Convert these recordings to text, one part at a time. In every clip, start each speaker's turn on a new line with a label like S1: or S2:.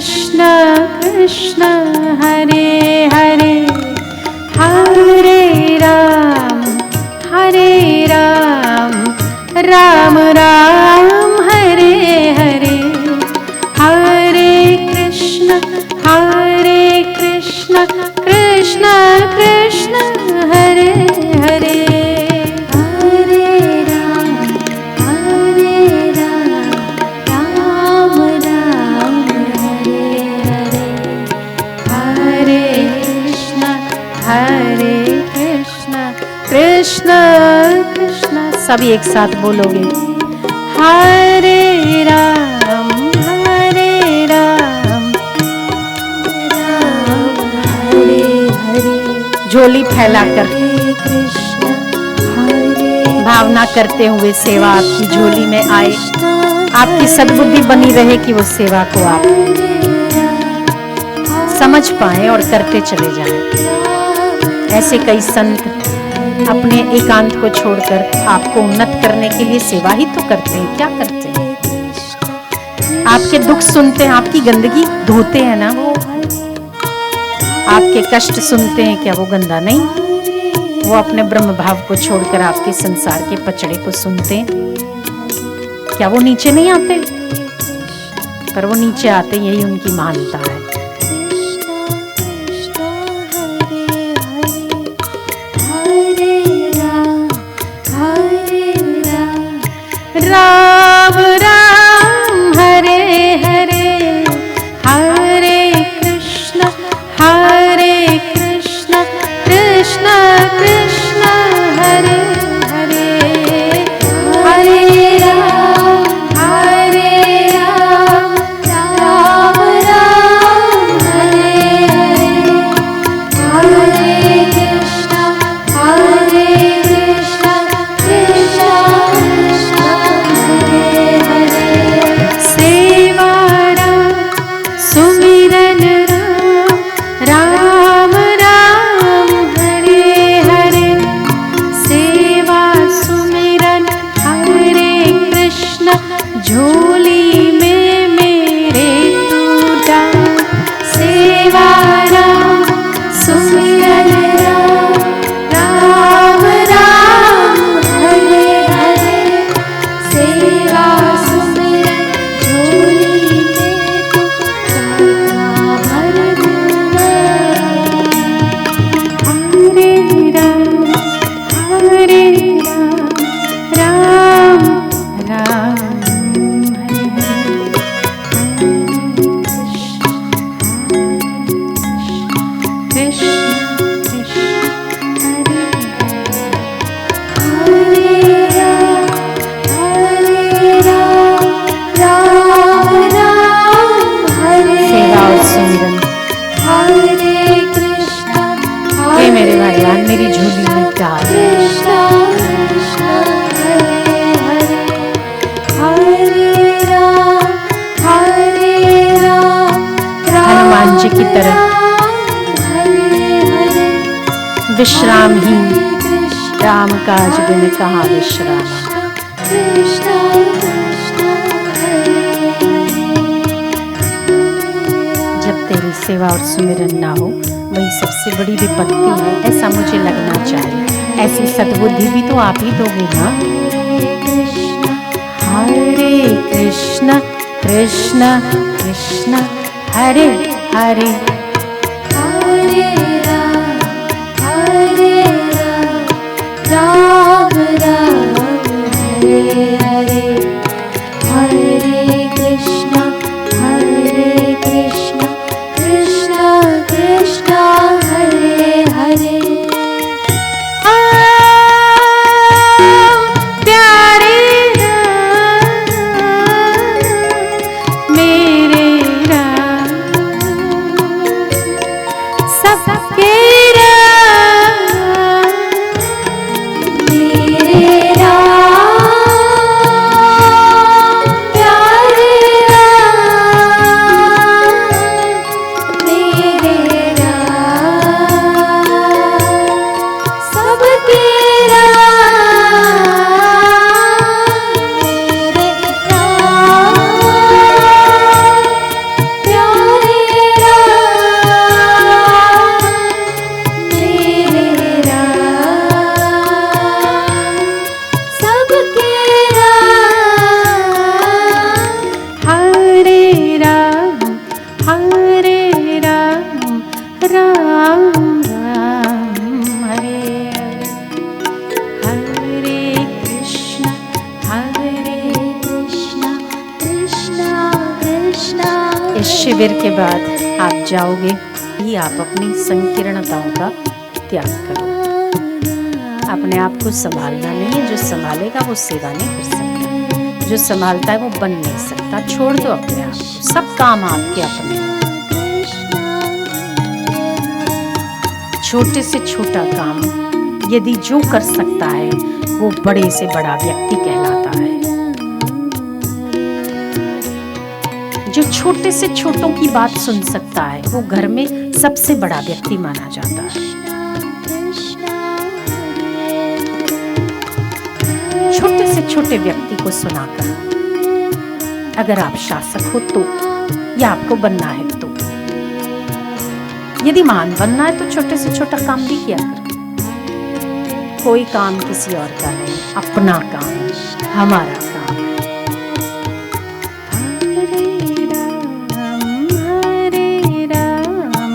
S1: कृष्ण कृष्ण हरे हरे, हरे राम राम राम हरे हरे, हरे कृष्ण कृष्ण कृष्ण हरे हरे, हरे राम राम राम हरे हरे, हरे कृष्ण कृष्ण कृष्ण। सभी एक साथ बोलोगे, हरे राम हरे हरे। झोली फैलाकर भावना करते हुए सेवा आपकी झोली में आए, आपकी सद्बुद्धि बनी रहे कि वो सेवा को आप समझ पाए और करते चले जाएं। ऐसे कई संत अपने एकांत को छोड़कर आपको उन्नत करने के लिए सेवा ही तो करते हैं। क्या करते हैं? आपके दुख सुनते हैं, आपकी गंदगी धोते हैं ना वो। आपके कष्ट सुनते हैं, क्या वो गंदा नहीं? वो अपने ब्रह्म भाव को छोड़कर आपके संसार के पचड़े को सुनते हैं, क्या वो नीचे नहीं आते? पर वो नीचे आते, यही उनकी महानता है। राम राम हरे हरे, हरे कृष्ण कृष्ण कृष्ण हरे हरे, हरे राम राम राम हरे हरे, हरे कृष्ण कृष्ण सेवा राम सुमिरन राम राम हरे हरे, सेवा सुमिरन हरे कृष्ण झोली में मेरे तू डाल, सेवा राम सुमिरन राम राम हरे हरे, सेवा सुमिरन झोली में तू भर दूंगा, हरे राम राम राम हरे हरे, कृष्ण कृष्ण हरे सेवा और सुमिरन। हे मेरे भगवान, मेरी झोली में डाल। हनुमान जी की तरह विश्रामहीन राम काज बिन कहाँ विश्राम। जब तेरी सेवा और सुमिरन ना हो, वही सबसे बड़ी विपत्ति है, ऐसा मुझे लगना चाहिए। ऐसी सद्बुद्धि भी तो आप ही दोगे ना। हरे कृष्ण कृष्ण कृष्ण हरे हरे, हरे राम राम हरे हरे, हरे कृष्ण कृष्ण कृष्ण हरे हरे। प्यारे मेरे राम, सब इस शिविर के बाद आप जाओगे ही आप अपनी संकीर्णताओं का त्याग करो। अपने आप को संभालना नहीं है, जो संभालेगा वो सेवा नहीं कर सकता, जो संभालता है वो बन नहीं सकता। छोड़ दो अपने आप को, सब काम आपके अपने। छोटे से छोटा काम यदि जो कर सकता है वो बड़े से बड़ा व्यक्ति कहलाता है। जो छोटे से छोटों की बात सुन सकता है वो घर में सबसे बड़ा व्यक्ति माना जाता है। छोटे से छोटे व्यक्ति को सुनाकर अगर आप शासक हो तो, या आपको बनना है तो, यदि महान बनना है तो छोटे से छोटा काम भी किया कर। कोई काम किसी और का नहीं, अपना काम, हमारा काम। हरे राम,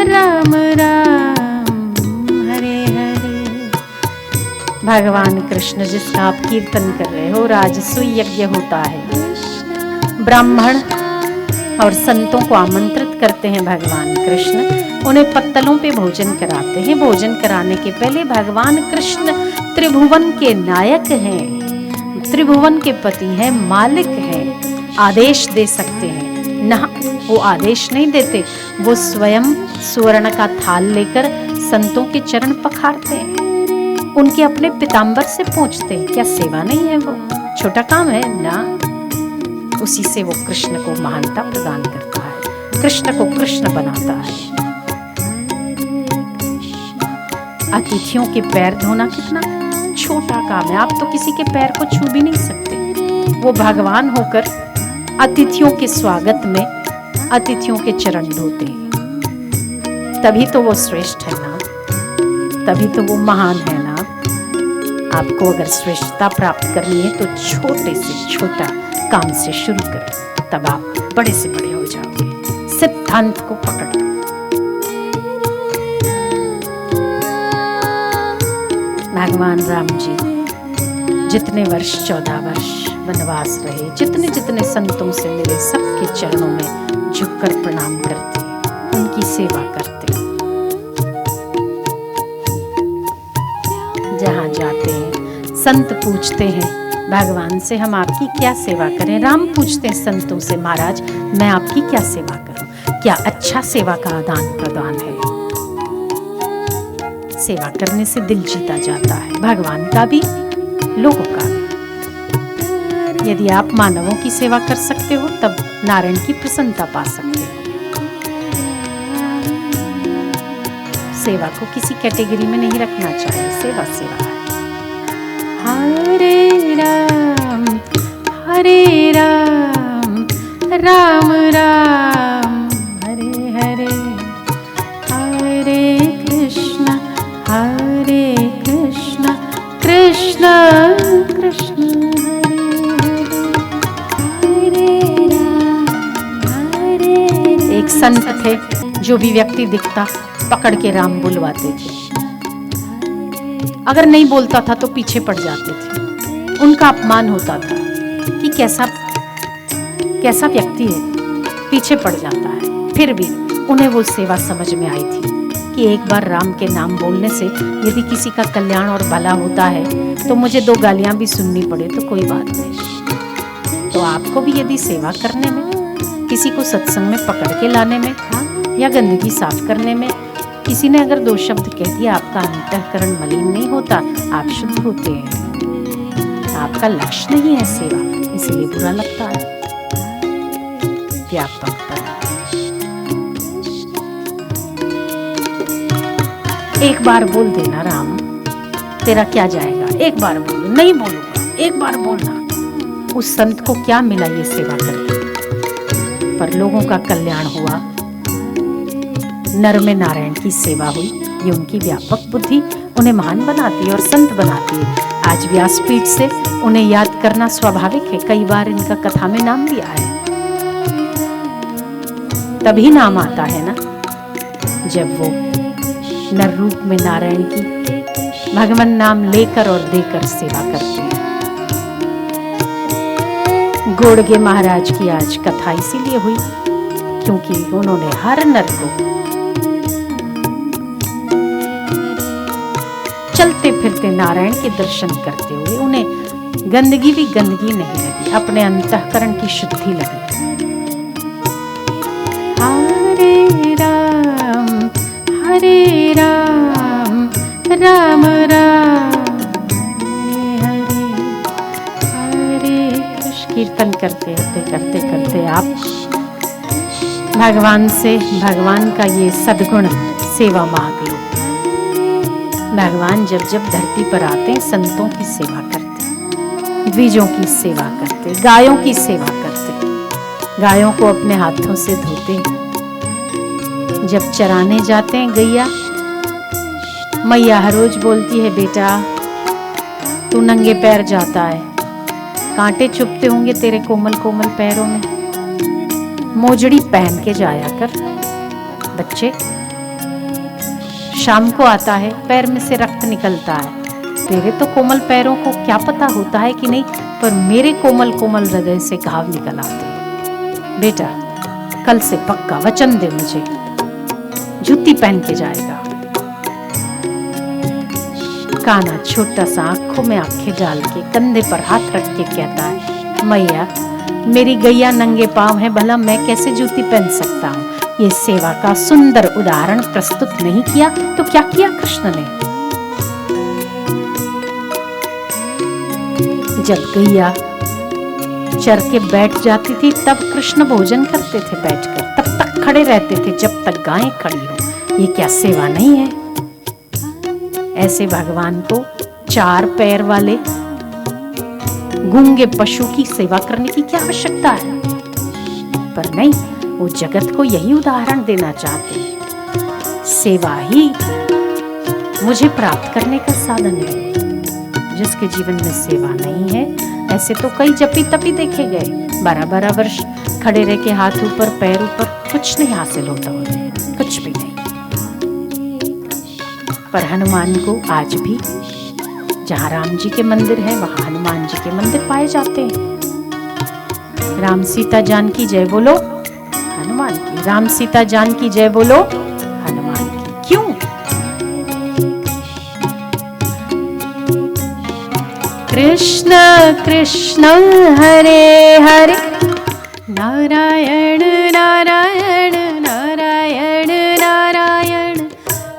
S1: राम राम, हरे हरे। भगवान कृष्ण जिसका आप कीर्तन कर रहे हो, राजसूय यज्ञ होता है। ब्राह्मण और संतों को आमंत्रित करते हैं भगवान कृष्ण, उन्हें पत्तलों पे भोजन कराते हैं। भोजन कराने के पहले भगवान कृष्ण त्रिभुवन के नायक हैं, त्रिभुवन के पति हैं, मालिक हैं, आदेश दे सकते हैं ना। वो आदेश नहीं देते, वो स्वयं सुवर्ण का थाल लेकर संतों के चरण पखारते हैं, उनके अपने पीताम्बर से पूछते हैं। क्या सेवा नहीं है? वो छोटा काम है ना। उसी से वो कृष्ण को महानता प्रदान करता है, कृष्ण को कृष्ण बनाता है। अतिथियों के पैर धोना कितना छोटा काम है, आप तो किसी के पैर को छू भी नहीं सकते। वो भगवान होकर अतिथियों के स्वागत में अतिथियों के चरण धोते हैं। तभी तो वो श्रेष्ठ है ना, तभी तो वो महान है ना। आपको अगर श्रेष्ठता प्राप्त करनी है तो छोटे से छोटा काम से शुरू करो, तब आप बड़े से बड़े हो जाओगे। सिद्धांत को पकड़ लो। भगवान राम जी जितने वर्ष 14 वर्ष वनवास रहे, जितने जितने संतों से मिले, सबके चरणों में झुककर प्रणाम करते, उनकी सेवा करते। जहाँ जाते हैं संत पूछते हैं भगवान से, हम आपकी क्या सेवा करें। राम पूछते हैं संतों से, महाराज मैं आपकी क्या सेवा करूं। क्या अच्छा सेवा का आदान प्रदान है। सेवा करने से दिल जीता जाता है, भगवान का भी, लोगों का भी। यदि आप मानवों की सेवा कर सकते हो तब नारायण की प्रसन्नता पा सकते हो। सेवा को किसी कैटेगरी में नहीं रखना चाहिए, सेवा सेवा है। हरे राम, राम राम, हरे हरे, हरे कृष्ण, कृष्ण कृष्ण, हरे हरे। एक संत थे, जो भी व्यक्ति दिखता पकड़ के राम बुलवाते थे। अगर नहीं बोलता था तो पीछे पड़ जाते थे। उनका अपमान होता था कि कैसा व्यक्ति है, पीछे पड़ जाता है। फिर भी उन्हें वो सेवा समझ में आई थी कि एक बार राम के नाम बोलने से यदि किसी का कल्याण और भला होता है तो मुझे 2 गालियां भी सुननी पड़े तो कोई बात नहीं। तो आपको भी यदि सेवा करने में, किसी को सत्संग में पकड़ के लाने में, या गंदगी साफ करने में किसी ने अगर 2 शब्द कह दिया, आपका अंतःकरण मलिन नहीं होता, आप शुद्ध होते हैं। आपका लक्ष्य नहीं है सेवा, इसलिए बुरा लगता है। व्यापक पर एक बार बोल देना, राम तेरा क्या जाएगा, एक बार बोलो। नहीं बोलूंगा, एक बार बोलना। उस संत को क्या मिला ये सेवा करके, पर लोगों का कल्याण हुआ, नर में नारायण की सेवा हुई। ये उनकी व्यापक बुद्धि उन्हें महान बनाती है और संत बनाती है। आज व्यासपीठ से उन्हें याद करना स्वाभाविक है। कई बार इनका कथा में नाम भी आया है। तभी नाम आता है ना जब वो नर रूप में नारायण की भगवान नाम लेकर और देकर सेवा करते हैं। गोड़गे महाराज की आज कथा इसीलिए हुई क्योंकि उन्होंने हर नर को चलते फिरते नारायण के दर्शन करते हुए उन्हें गंदगी भी गंदगी नहीं लगी, अपने अंतःकरण की शुद्धि लगी। हरे राम राम राम हरे हरे कृष्ण। कीर्तन करते करते करते आप भगवान से भगवान का ये सद्गुण सेवा मांग लो। भगवान जब जब धरती पर आते हैं संतों की सेवा करते, द्विजों की सेवा करते, गायों की सेवा करते, गायों को अपने हाथों से धोते। जब चराने जाते हैं गैया, मैया हर रोज बोलती है बेटा तू नंगे पैर जाता है, कांटे चुभते होंगे तेरे कोमल कोमल पैरों में, मोजड़ी पहन के जाया कर बच्चे। शाम को आता है पैर में से रक्त निकलता है, तेरे तो कोमल पैरों को क्या पता होता है कि नहीं, पर मेरे कोमल कोमल हृदय से घाव निकल आते हैं। बेटा कल से पक्का वचन दे मुझे, जूती पहन के जाएगा। कान्हा छोटा सा आंखों में आंखें डाल के कंधे पर हाथ रख के कहता है मैया मेरी गैया नंगे पांव है, भला मैं कैसे जूती पहन सकता हूँ। ये सेवा का सुंदर उदाहरण प्रस्तुत नहीं किया तो क्या किया कृष्ण ने। जब गैया चर के बैठ जाती थी तब कृष्ण भोजन करते थे बैठकर, तब तक खड़े रहते थे जब तक गायें खड़ी हो। ये क्या सेवा नहीं है। ऐसे भगवान को चार पैर वाले गूंगे पशु की सेवा करने की क्या आवश्यकता है, पर नहीं, वो जगत को यही उदाहरण देना चाहते हैं। सेवा ही मुझे प्राप्त करने का साधन है। जिसके जीवन में सेवा नहीं है, ऐसे तो कई जपी तपी देखे गए, 12-12 वर्ष खड़े रह के हाथ ऊपर पैर ऊपर, कुछ नहीं हासिल होता उन्हें, कुछ भी नहीं। पर हनुमान को आज भी जहाँ राम जी के मंदिर है वहाँ हनुमान जी के मंदिर पाए जाते हैं। राम सीता जानकी जय बोलो हनुमान की, राम सीता जानकी जय बोलो हनुमान की। क्यों? कृष्ण कृष्ण हरे हरे नारायण नारायण नारायण नारायण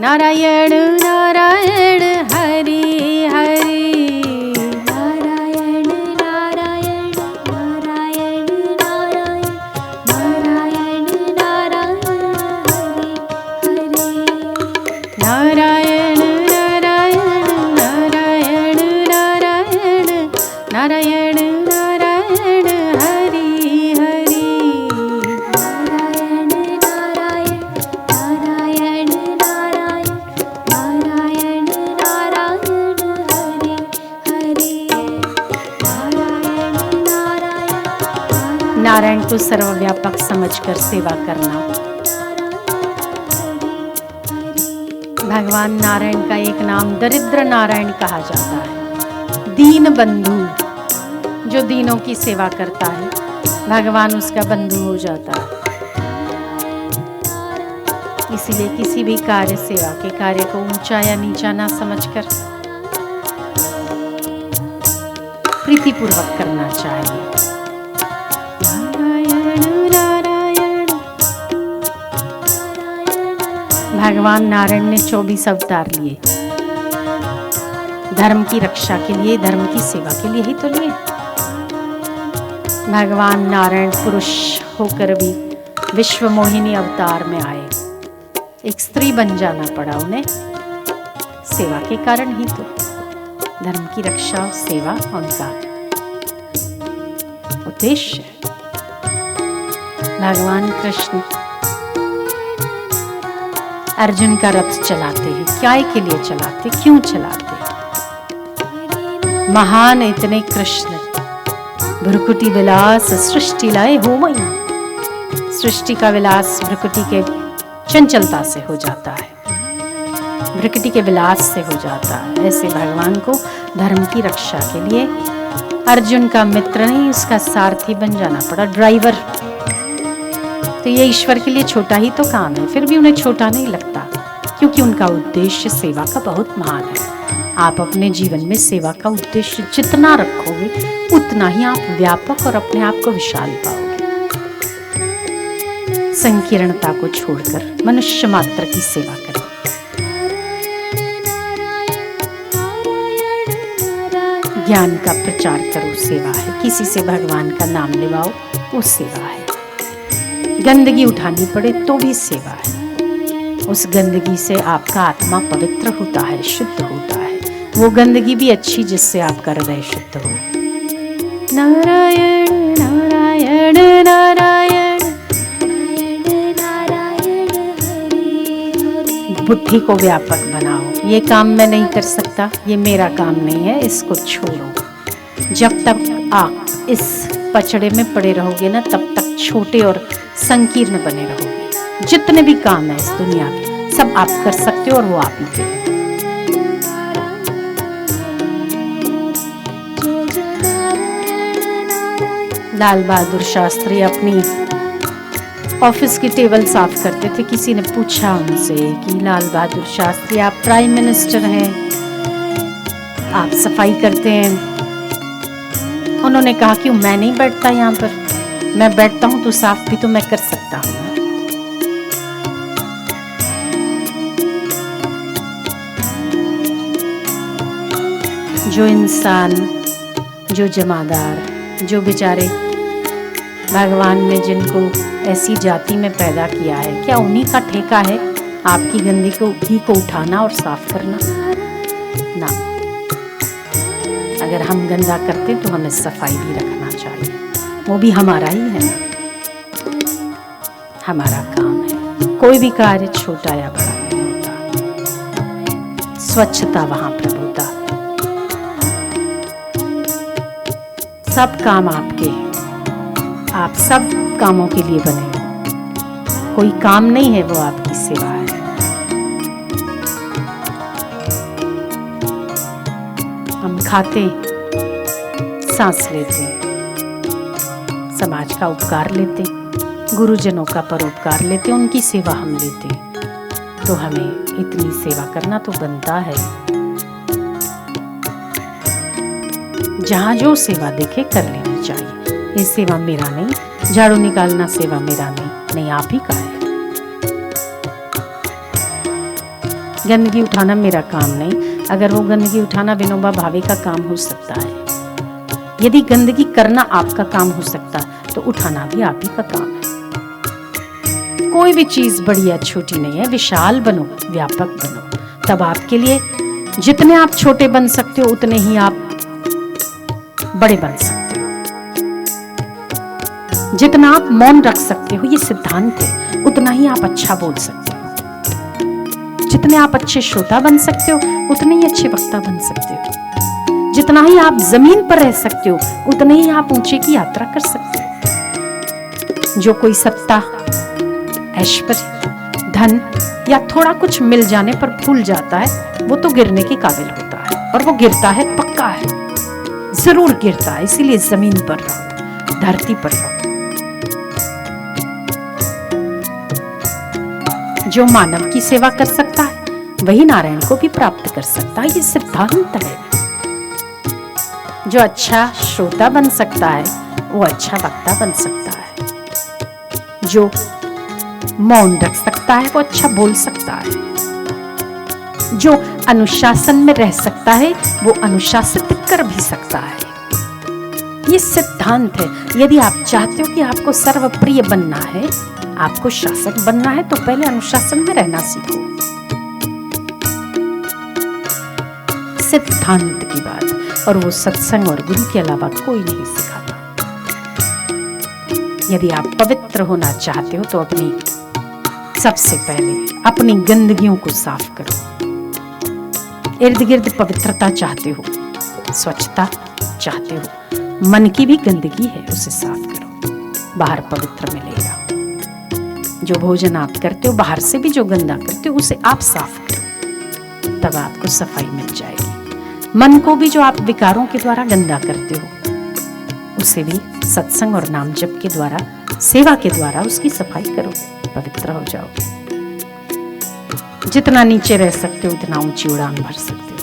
S1: नारायण नारायण हरे हरे नारायण नारायण नारायण नारायण नारायण नारायण नारायण नारायण नारायण नारायण नारायण हरे हरे नारायण नारायण नारायण नारायण नारायण नारायण हरे हरे नारायण नारायण। नारायण को सर्वव्यापक समझकर सेवा करना। भगवान नारायण का एक नाम दरिद्र नारायण कहा जाता है। दीन बंधु, जो दीनों की सेवा करता है भगवान उसका बंधु हो जाता है। इसीलिए किसी भी कार्य सेवा के कार्य को ऊंचा या नीचा ना समझकर प्रीतिपूर्वक करना चाहिए। भगवान नारायण ने 24 अवतार लिए, धर्म की रक्षा के लिए, धर्म की सेवा के लिए ही तो लिए। भगवान नारायण पुरुष होकर भी विश्व मोहिनी अवतार में आए, एक स्त्री बन जाना पड़ा उन्हें, सेवा के कारण ही तो। धर्म की रक्षा सेवा उनका उद्देश्य है। भगवान कृष्ण अर्जुन का रथ चलाते हैं, क्या के लिए चलाते, क्यों चलाते? महान इतने कृष्ण भ्रुकुटी विलास सृष्टि लाए हो मई। सृष्टि का विलास भ्रुकुटी के चंचलता से हो जाता है, भ्रुकुटी के विलास से हो जाता है। ऐसे भगवान को धर्म की रक्षा के लिए अर्जुन का मित्र नहीं, उसका सारथी बन जाना पड़ा, ड्राइवर। तो ये ईश्वर के लिए छोटा ही तो काम है, फिर भी उन्हें छोटा नहीं लगता, क्योंकि उनका उद्देश्य सेवा का बहुत महान है। आप अपने जीवन में सेवा का उद्देश्य जितना रखोगे उतना ही आप व्यापक और अपने आप को विशाल पाओगे। संकीर्णता को छोड़कर मनुष्य मात्र की सेवा करें। ज्ञान का प्रचार करो, सेवा है। किसी से भगवान का नाम लेवाओ, वो सेवा है। गंदगी उठानी पड़े तो भी सेवा है। उस गंदगी से आपका आत्मा पवित्र होता है, शुद्ध होता है। वो गंदगी भी अच्छी जिससे आपका हृदय शुद्ध हो। नारायण नारायण नारायण, बुद्धि को व्यापक बनाओ। ये काम मैं नहीं कर सकता, ये मेरा काम नहीं है, इसको छोड़ो। जब तक आप इस पचड़े में पड़े रहोगे ना, तब तक छोटे और संकीर्ण बने रहोगे। जितने भी काम है इस दुनिया के, सब आप कर सकते हो और वो आप ही के। लाल बहादुर शास्त्री अपनी ऑफिस की टेबल साफ करते थे। किसी ने पूछा उनसे कि लाल बहादुर शास्त्री, आप प्राइम मिनिस्टर हैं, आप सफाई करते हैं। उन्होंने कहा कि मैं नहीं बैठता यहाँ पर, मैं बैठता हूँ तो साफ भी तो मैं कर सकता हूँ। जो इंसान, जो जमादार, जो बेचारे भगवान ने जिनको ऐसी जाति में पैदा किया है, क्या उन्हीं का ठेका है आपकी गंदगी को उठाना और साफ करना? ना, अगर हम गंदा करते तो हमें सफाई भी रखना चाहिए। वो भी हमारा ही है ना, हमारा काम है। कोई भी कार्य छोटा या बड़ा नहीं होता। स्वच्छता वहां प्रभुता। सब काम आपके हैं, आप सब कामों के लिए बने हो। कोई काम नहीं है, वो आपकी सेवा है। हम खाते, सांस लेते, समाज का उपकार लेते, गुरुजनों का परोपकार लेते, उनकी सेवा हम लेते, तो हमें इतनी सेवा करना तो बनता है। जहां जो सेवा देखे कर लेनी चाहिए। ये सेवा मेरा नहीं, झाड़ू निकालना सेवा मेरा नहीं, आप ही का है। गंदगी उठाना मेरा काम नहीं, अगर वो गंदगी उठाना विनोबा भावे का काम हो सकता है। यदि गंदगी करना आपका काम हो सकता तो उठाना भी आप ही का काम है। कोई भी चीज बड़ी या छोटी नहीं है, विशाल बनो, व्यापक बनो। तब आपके लिए जितने आप छोटे बन सकते हो उतने ही आप बड़े बन सकते हो। जितना आप मौन रख सकते हो, ये सिद्धांत है, उतना ही आप अच्छा बोल सकते हो। जितने आप अच्छे श्रोता बन सकते हो उतने ही अच्छे वक्ता बन सकते हो। जितना ही आप जमीन पर रह सकते हो उतने ही आप ऊंचे की यात्रा कर सकते हो। जो कोई सत्ता, ऐश्वर्य, धन या थोड़ा कुछ मिल जाने पर भूल जाता है, वो तो गिरने के काबिल होता है, और वो गिरता है, पक्का है, जरूर गिरता है। इसीलिए जमीन पर रहो, धरती पर रहो। जो मानव की सेवा कर सकता है वही नारायण को भी प्राप्त कर सकता है, ये सिद्धांत है। जो अच्छा श्रोता बन सकता है वो अच्छा वक्ता बन सकता है। जो मौन रख सकता है वो अच्छा बोल सकता है। जो अनुशासन में रह सकता है वो अनुशासित कर भी सकता है। ये सिद्धांत है। यदि आप चाहते हो कि आपको सर्वप्रिय बनना है, आपको शासक बनना है, तो पहले अनुशासन में रहना सीखो। सिद्धांत की बात, और वो सत्संग और गुरु के अलावा कोई नहीं सिखाता। यदि आप पवित्र होना चाहते हो तो अपनी सबसे पहले अपनी गंदगियों को साफ करो। इर्द गिर्द पवित्रता चाहते हो, स्वच्छता चाहते हो, मन की भी गंदगी है उसे साफ करो, बाहर पवित्र मिलेगा। जो भोजन आप करते हो, बाहर से भी जो गंदा करते हो उसे आप साफ करो, तब आपको सफाई मिल जाएगी। मन को भी जो आप विकारों के द्वारा गंदा करते हो उसे भी सत्संग और नाम जप के द्वारा, सेवा के द्वारा उसकी सफाई करोगे, पवित्र हो जाओगे। जितना नीचे रह सकते हो उतना ऊंची उड़ान भर सकते हो।